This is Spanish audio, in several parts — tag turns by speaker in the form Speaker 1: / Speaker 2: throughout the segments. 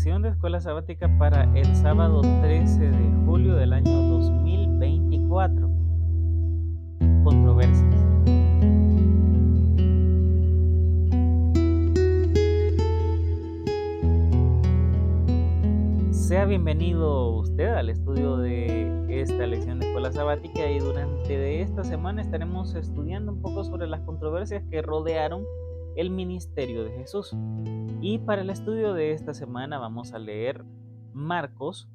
Speaker 1: Reflexión de escuela sabática para el sábado 13 de julio del año 2024. Controversias. Sea bienvenido usted al estudio de esta lección de escuela sabática y durante esta semana estaremos estudiando un poco sobre las controversias que rodearon el ministerio de Jesús. Y para el estudio de esta semana vamos a leer Marcos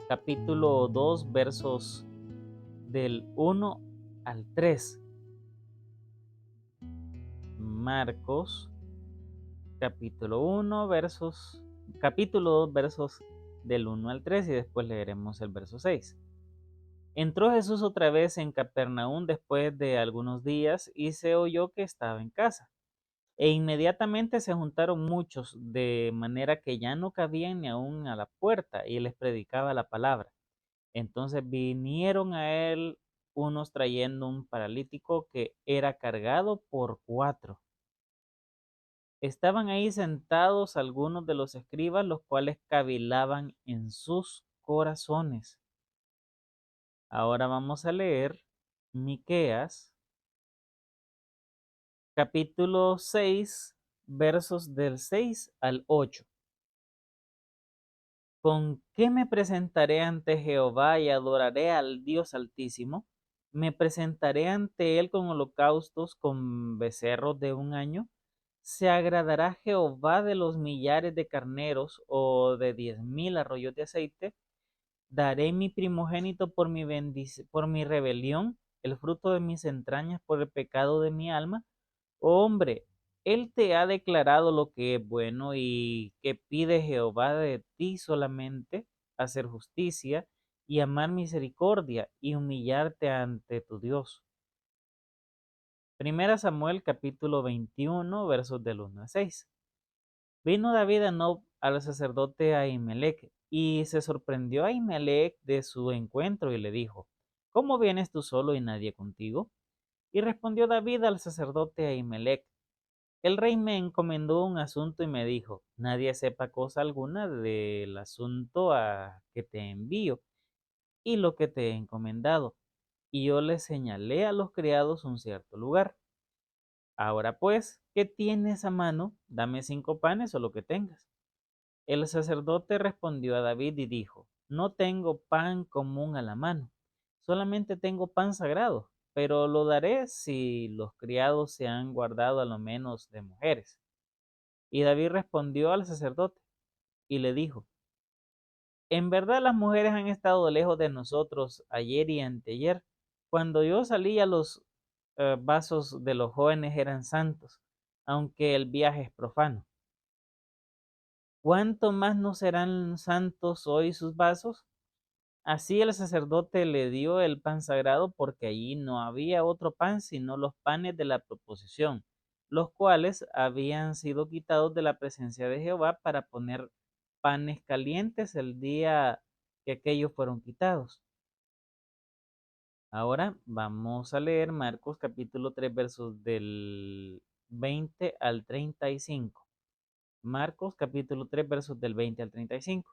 Speaker 1: capítulo 2 versos del 1 al 3. Marcos capítulo 2 versos del 1 al 3 y después leeremos el verso 6. Entró Jesús otra vez en Capernaum después de algunos días y se oyó que estaba en casa. E inmediatamente se juntaron muchos, de manera que ya no cabían ni aún a la puerta, y les predicaba la palabra. Entonces vinieron a él unos trayendo un paralítico que era cargado por 4. Estaban ahí sentados algunos de los escribas, los cuales cavilaban en sus corazones. Ahora vamos a leer Miqueas, capítulo 6, versos del 6 al 8. ¿Con qué me presentaré ante Jehová y adoraré al Dios Altísimo? ¿Me presentaré ante él con holocaustos, con becerros de un año? ¿Se agradará Jehová de los millares de carneros o de 10,000 arroyos de aceite? ¿Daré mi primogénito por mi rebelión, el fruto de mis entrañas por el pecado de mi alma? Oh, hombre, él te ha declarado lo que es bueno, y que pide Jehová de ti solamente hacer justicia y amar misericordia y humillarte ante tu Dios. Primera Samuel capítulo 21 versos del 1 al 6. Vino David a Nob al sacerdote Ahimelech, y se sorprendió Ahimelech de su encuentro y le dijo: ¿Cómo vienes tú solo y nadie contigo? Y respondió David al sacerdote Ahimelech: el rey me encomendó un asunto y me dijo: nadie sepa cosa alguna del asunto a que te envío y lo que te he encomendado. Y yo le señalé a los criados un cierto lugar. Ahora pues, ¿qué tienes a mano? Dame 5 panes o lo que tengas. El sacerdote respondió a David y dijo: no tengo pan común a la mano, solamente tengo pan sagrado, pero lo daré si los criados se han guardado a lo menos de mujeres. Y David respondió al sacerdote y le dijo: en verdad las mujeres han estado lejos de nosotros ayer y anteayer. Cuando yo salía, los vasos de los jóvenes eran santos, aunque el viaje es profano. ¿Cuánto más no serán santos hoy sus vasos? Así el sacerdote le dio el pan sagrado, porque allí no había otro pan sino los panes de la proposición, los cuales habían sido quitados de la presencia de Jehová para poner panes calientes el día que aquellos fueron quitados. Ahora vamos a leer Marcos capítulo 3 versos del 20 al 35. Marcos capítulo 3 versos del 20 al 35.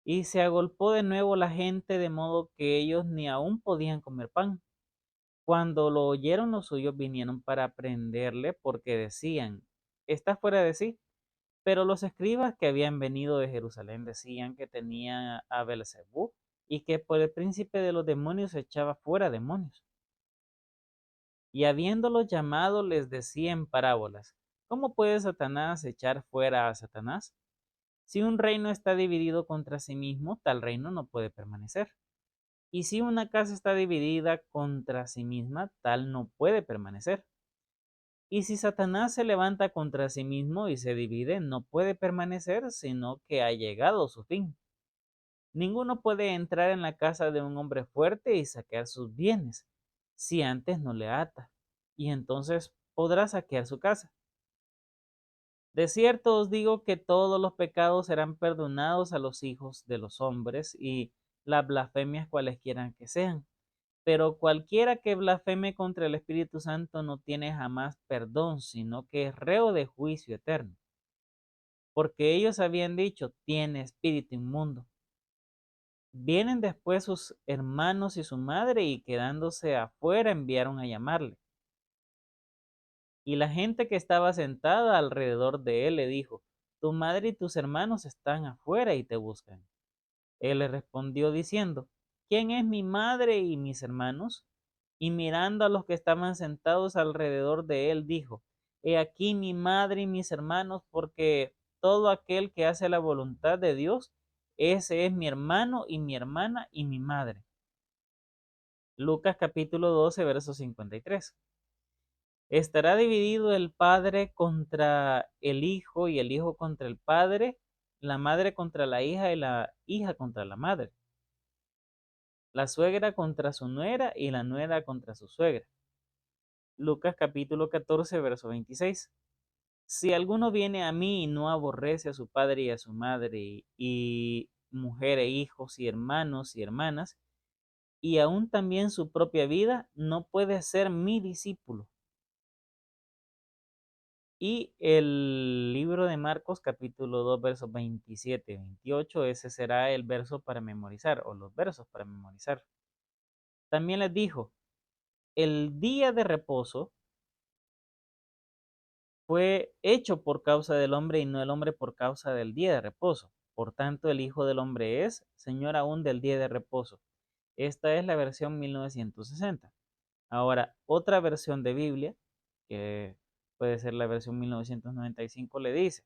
Speaker 1: Y se agolpó de nuevo la gente, de modo que ellos ni aún podían comer pan. Cuando lo oyeron, los suyos vinieron para prenderle, porque decían: está fuera de sí. Pero los escribas que habían venido de Jerusalén decían que tenía a Belcebú, y que por el príncipe de los demonios echaba fuera demonios. Y habiéndolos llamado, les decía en parábolas: ¿cómo puede Satanás echar fuera a Satanás? Si un reino está dividido contra sí mismo, tal reino no puede permanecer. Y si una casa está dividida contra sí misma, tal no puede permanecer. Y si Satanás se levanta contra sí mismo y se divide, no puede permanecer, sino que ha llegado su fin. Ninguno puede entrar en la casa de un hombre fuerte y saquear sus bienes, si antes no le ata, y entonces podrá saquear su casa. De cierto os digo que todos los pecados serán perdonados a los hijos de los hombres, y las blasfemias cualesquiera que sean. Pero cualquiera que blasfeme contra el Espíritu Santo no tiene jamás perdón, sino que es reo de juicio eterno. porque ellos habían dicho, tiene espíritu inmundo. Vienen después sus hermanos y su madre y quedándose afuera enviaron a llamarle. Y la gente que estaba sentada alrededor de él le dijo, tu madre y tus hermanos están afuera y te buscan. Él le respondió diciendo, ¿quién es mi madre y mis hermanos? Y mirando a los que estaban sentados alrededor de él, dijo, he aquí mi madre y mis hermanos, porque todo aquel que hace la voluntad de Dios, ese es mi hermano y mi hermana y mi madre. Lucas capítulo 12, verso 53. ¿Estará dividido el padre contra el hijo y el hijo contra el padre, la madre contra la hija y la hija contra la madre, la suegra contra su nuera y la nuera contra su suegra? Lucas capítulo 14, verso 26. Si alguno viene a mí y no aborrece a su padre y a su madre y mujer e hijos y hermanos y hermanas, y aún también su propia vida, no puede ser mi discípulo. Y el libro de Marcos, capítulo 2, versos 27 y 28, ese será el verso para memorizar, o los versos para memorizar. También les dijo, el día de reposo fue hecho por causa del hombre y no el hombre por causa del día de reposo. Por tanto, el Hijo del Hombre es Señor aún del día de reposo. Esta es la versión 1960. Ahora, otra versión de Biblia, que puede ser la versión 1995, le dice,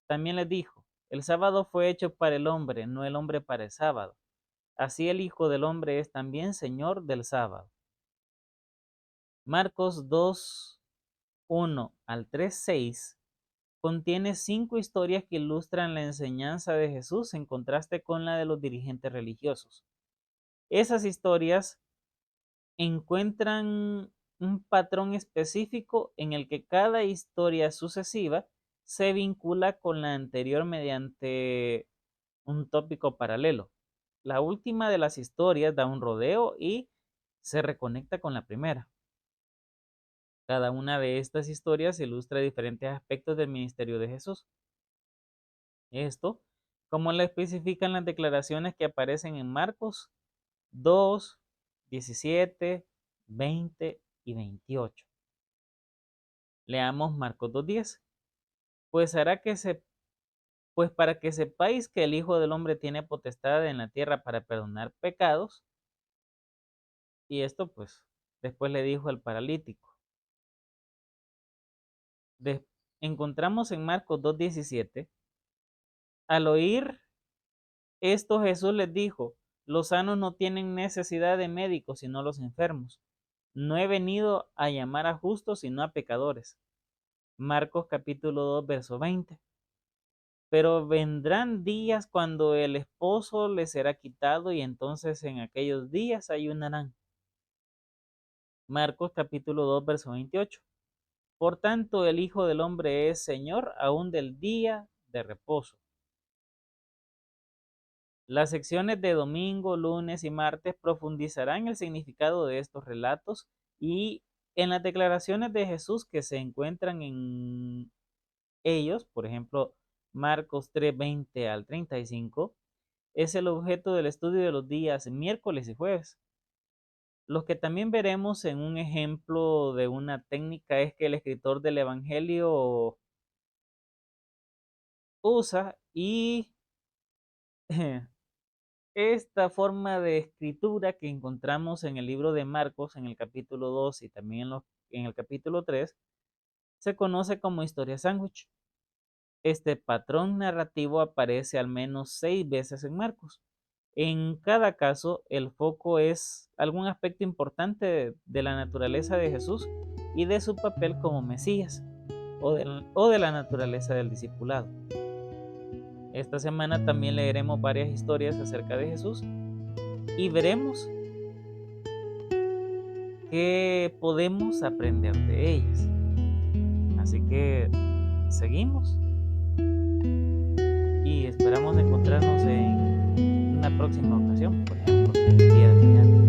Speaker 1: también les dijo, el sábado fue hecho para el hombre, no el hombre para el sábado. Así el Hijo del Hombre es también Señor del sábado. Marcos 2, 1 al 3, 6 contiene 5 historias que ilustran la enseñanza de Jesús en contraste con la de los dirigentes religiosos. Esas historias encuentran un patrón específico en el que cada historia sucesiva se vincula con la anterior mediante un tópico paralelo. La última de las historias da un rodeo y se reconecta con la primera. Cada una de estas historias ilustra diferentes aspectos del ministerio de Jesús. Esto, como lo especifican las declaraciones que aparecen en Marcos 2, 17, 20 y 28. Leamos Marcos 2:10. Pues pues para que sepáis que el Hijo del Hombre tiene potestad en la tierra para perdonar pecados. Y esto pues después le dijo al paralítico. Encontramos en Marcos 2:17, al oír esto Jesús les dijo, los sanos no tienen necesidad de médicos sino los enfermos. No he venido a llamar a justos sino a pecadores. Marcos capítulo 2, verso 20. Pero vendrán días cuando el esposo les será quitado y entonces en aquellos días ayunarán. Marcos capítulo 2, verso 28. Por tanto, el Hijo del Hombre es Señor aún del día de reposo. Las secciones de domingo, lunes y martes profundizarán el significado de estos relatos y en las declaraciones de Jesús que se encuentran en ellos, por ejemplo, Marcos 3, 20 al 35, es el objeto del estudio de los días miércoles y jueves. Los que también veremos en un ejemplo de una técnica es que el escritor del Evangelio usa y esta forma de escritura que encontramos en el libro de Marcos, en el capítulo 2 y también en el capítulo 3, se conoce como historia sándwich. Este patrón narrativo aparece al menos 6 veces en Marcos. En cada caso, el foco es algún aspecto importante de la naturaleza de Jesús y de su papel como Mesías o de la naturaleza del discipulado. Esta semana también leeremos varias historias acerca de Jesús y veremos qué podemos aprender de ellas. Así que seguimos y esperamos encontrarnos en una próxima ocasión, por ejemplo, el día de mañana.